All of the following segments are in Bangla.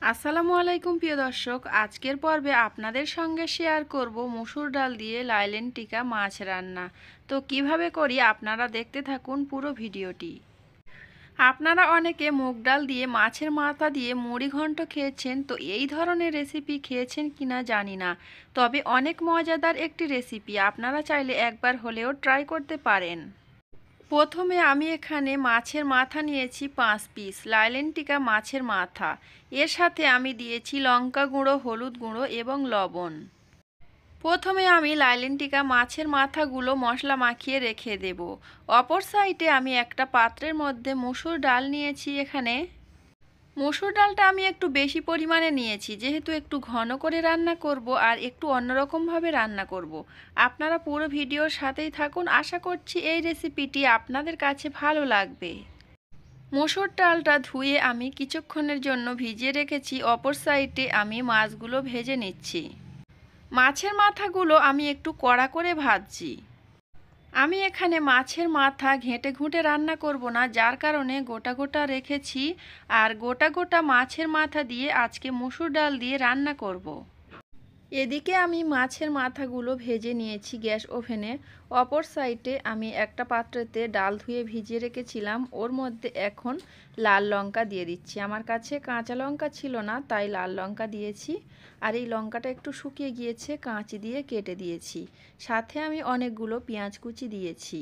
আসসালামু আলাইকুম প্রিয় দর্শক, আজকের পর্বে আপনাদের সঙ্গে শেয়ার করব মসুর ডাল দিয়ে লাইলেন টিকা মাছ রান্না। তো কিভাবে করি আপনারা দেখতে থাকুন পুরো ভিডিওটি। আপনারা অনেকে মুগ ডাল দিয়ে মাছের মাথা দিয়ে মুড়ি ঘন্ট খেয়েছেন, তো এই ধরনের রেসিপি খেয়েছেন কিনা জানি না, তবে অনেক মজাদার একটি রেসিপি, আপনারা চাইলে একবার হলেও ট্রাই করতে পারেন। প্রথমে আমি এখানে মাছের মাথা নিয়েছি 5 পিস, লাইলেন টিকা মাছের মাথা। এর সাথে আমি দিয়েছি লঙ্কা গুঁড়ো, হলুদ গুঁড়ো এবং লবণ। প্রথমে আমি লাইলেন টিকা মাছের মাথাগুলো মশলা মাখিয়ে রেখে দেব। অপর সাইডে আমি একটা পাত্রের মধ্যে মসুর ডাল নিয়েছি। এখানে মসুর ডালটা আমি একটু বেশি পরিমাণে নিয়েছি, যেহেতু একটু ঘন করে রান্না করব আর একটু অন্যরকমভাবে রান্না করব। আপনারা পুরো ভিডিওর সাথেই থাকুন, আশা করছি এই রেসিপিটি আপনাদের কাছে ভালো লাগবে। মসুর ডালটা ধুয়ে আমি কিছুক্ষণের জন্য ভিজিয়ে রেখেছি। অপর সাইডে আমি মাছগুলো ভেজে নিচ্ছি। মাছের মাথাগুলো আমি একটু কড়া করে ভাজছি। আমি এখানে মাছের মাথা ঘেঁটে ঘুঁটে রান্না করব না, যার কারণে গোটা গোটা রেখেছি। আর গোটা গোটা মাছের মাথা দিয়ে আজকে মসুর ডাল দিয়ে রান্না করব। এদিকে আমি মাছের মাথাগুলো ভেজে নিয়েছি গ্যাস ওভেনে। অপর সাইডে আমি একটা পাত্রেতে ডাল ধুয়ে ভিজিয়ে রেখেছিলাম, ওর মধ্যে এখন লাল লঙ্কা দিয়ে দিচ্ছি। আমার কাছে কাঁচা লঙ্কা ছিল না, তাই লাল লঙ্কা দিয়েছি। আর এই লঙ্কাটা একটু শুকিয়ে গিয়েছে, কাঁচি দিয়ে কেটে দিয়েছি। সাথে আমি অনেকগুলো পেঁয়াজ কুচি দিয়েছি।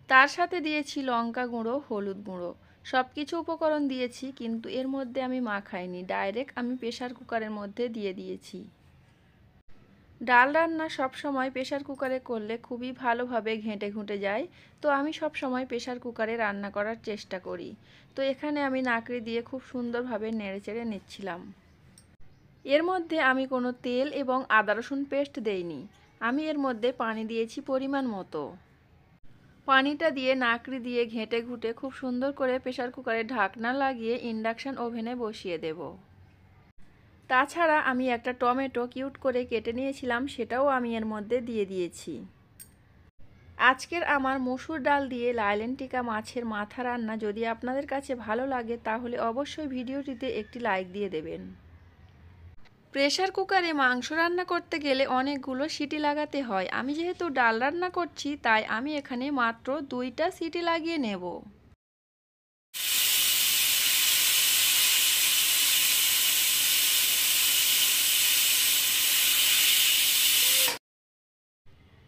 তার সাথে দিয়েছি লঙ্কা গুঁড়ো, হলুদ গুঁড়ো, সব কিছু উপকরণ দিয়েছি, কিন্তু এর মধ্যে আমি মাখাইনি, ডাইরেক্ট আমি প্রেসার কুকারের মধ্যে দিয়ে দিয়েছি। ডাল রান্না সব সময় প্রেসার কুকারে করলে খুবই ভালোভাবে ঘেঁটে ঘুঁটে যায়, তো আমি সব সময় প্রেসার কুকারে রান্না করার চেষ্টা করি। তো এখানে আমি নাকড়ি দিয়ে খুব সুন্দরভাবে নেড়েচেড়ে নিচ্ছিলাম। এর মধ্যে আমি কোনো তেল এবং আদা রসুন পেস্ট দেইনি। আমি এর মধ্যে পানি দিয়েছি পরিমাণ মতো। পানিটা দিয়ে নাকড়ি দিয়ে ঘেঁটে ঘুঁটে খুব সুন্দর করে প্রেসার কুকারে ঢাকনা লাগিয়ে ইন্ডাকশন ওভেনে বসিয়ে দেব। তাছাড়া আমি একটা টমেটো কিউট করে কেটে নিয়েছিলাম, সেটাও আমি এর মধ্যে দিয়ে দিয়েছি। আজকের আমার মসুর ডাল দিয়ে লাইলেন টিকা মাছের মাথা রান্না যদি আপনাদের কাছে ভালো লাগে, তাহলে অবশ্যই ভিডিওটিতে একটি লাইক দিয়ে দেবেন। প্রেসার কুকারে মাংস রান্না করতে গেলে অনেকগুলো সিটি লাগাতে হয়। আমি যেহেতু ডাল রান্না করছি, তাই আমি এখানে মাত্র 2টা সিটি লাগিয়ে নেব।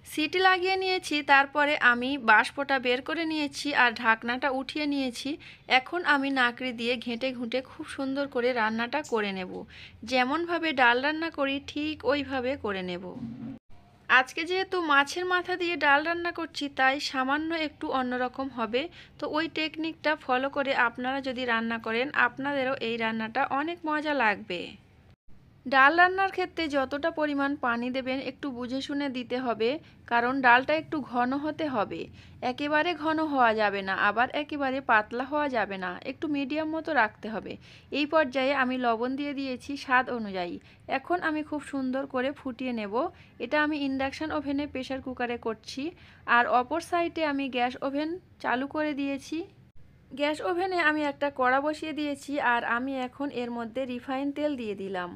সিটি লাগিয়ে নিয়েছি, তারপরে আমি বাষ্পটা বের করে নিয়েছি আর ঢাকনাটা উঠিয়ে নিয়েছি। এখন আমি নাকড়ি দিয়ে ঘেঁটে ঘুঁটে খুব সুন্দর করে রান্নাটা করে নেব। যেমনভাবে ডাল রান্না করি ঠিক ওইভাবে করে নেব। আজকে যেহেতু মাছের মাথা দিয়ে ডাল রান্না করছি, তাই সামান্য একটু অন্যরকম হবে। তো ওই টেকনিকটা ফলো করে আপনারা যদি রান্না করেন, আপনাদেরও এই রান্নাটা অনেক মজা লাগবে। ডাল রান্নার ক্ষেত্রে যতটা পরিমাণ পানি দেবেন একটু বুঝে শুনে দিতে হবে, কারণ ডালটা একটু ঘন হতে হবে। একেবারে ঘন হওয়া যাবে না, আবার একেবারে পাতলা হওয়া যাবে না, একটু মিডিয়াম মতো রাখতে হবে। এই পর্যায়ে আমি লবণ দিয়ে দিয়েছি স্বাদ অনুযায়ী। এখন আমি খুব সুন্দর করে ফুটিয়ে নেব। এটা আমি ইন্ডাকশন ওভেনে প্রেসার কুকারে করছি। আর অপর সাইডে আমি গ্যাস ওভেন চালু করে দিয়েছি। গ্যাস ওভেনে আমি একটা কড়া বসিয়ে দিয়েছি, আর আমি এখন এর মধ্যে রিফাইন তেল দিয়ে দিলাম।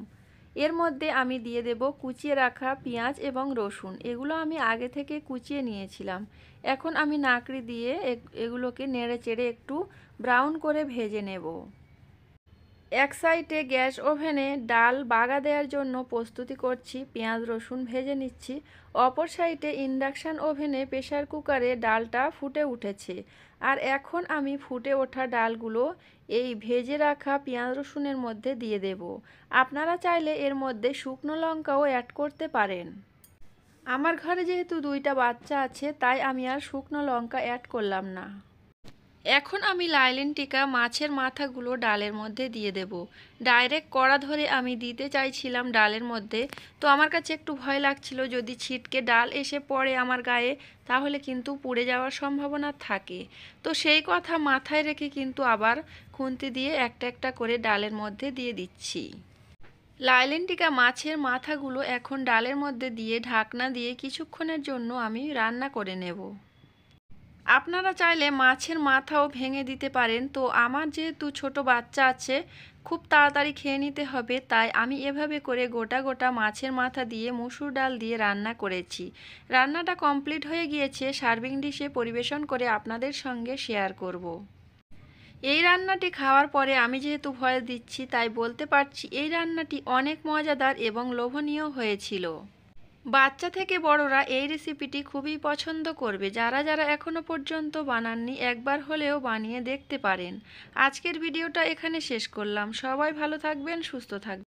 এর মধ্যে আমি দিয়ে দেব কুচিয়ে রাখা পেঁয়াজ এবং রসুন, এগুলো আমি আগে থেকে কুচিয়ে নিয়েছিলাম। এখন আমি নাকড়ি দিয়ে এগুলোকে নেড়ে চেড়ে একটু ব্রাউন করে ভেজে নেব। এক সাইডে গ্যাস ওভেনে ডাল বাগা দেওয়ার জন্য প্রস্তুতি করছি, পেঁয়াজ রসুন ভেজে নিচ্ছি। অপর সাইডে ইন্ডাকশান ওভেনে প্রেসার কুকারে ডালটা ফুটে উঠেছে। আর এখন আমি ফুটে ওঠা ডালগুলো এই ভেজে রাখা পেঁয়াজ রসুনের মধ্যে দিয়ে দেব। আপনারা চাইলে এর মধ্যে শুকনো লঙ্কাও অ্যাড করতে পারেন। আমার ঘরে যেহেতু 2টা বাচ্চা আছে, তাই আমি আর শুকনো লঙ্কা অ্যাড করলাম না। এখন আমি লাইলেন টিকা মাছের মাথাগুলো ডালের মধ্যে দিয়ে দেব। ডাইরেক্ট কড়া ধরে আমি দিতে চাইছিলাম ডালের মধ্যে, তো আমার কাছে একটু ভয় লাগছিল যদি ছিটকে ডাল এসে পড়ে আমার গায়ে, তাহলে কিন্তু পুড়ে যাওয়ার সম্ভাবনা থাকে। তো সেই কথা মাথায় রেখে কিন্তু আবার খুন্তি দিয়ে একটা একটা করে ডালের মধ্যে দিয়ে দিচ্ছি। লাইলেন টিকা মাছের মাথাগুলো এখন ডালের মধ্যে দিয়ে ঢাকনা দিয়ে কিছুক্ষণের জন্য আমি রান্না করে নেব। আপনারা চাইলে মাছের মাথাও ভেঙে দিতে পারেন, তো আমার যেহেতু ছোট বাচ্চা আছে, খুব তাড়াতাড়ি খেয়ে নিতে হবে, তাই আমি এভাবে করে গোটা গোটা মাছের মাথা দিয়ে মসুর ডাল দিয়ে রান্না করেছি। রান্নাটা কমপ্লিট হয়ে গিয়েছে, সার্ভিং ডিশে পরিবেশন করে আপনাদের সঙ্গে শেয়ার করব। এই রান্নাটি খাওয়ার পরে আমি যেহেতু ভয়েস দিচ্ছি, তাই বলতে পারছি এই রান্নাটি অনেক মজাদার এবং লোভনীয় হয়েছিল। বাচ্চা থেকে বড়রা এই রেসিপিটি খুবই পছন্দ করবে। যারা যারা এখনো পর্যন্ত বানাননি, একবার হলেও বানিয়ে দেখতে পারেন। আজকের ভিডিওটা এখানে শেষ করলাম। সবাই ভালো থাকবেন, সুস্থ থাকবেন।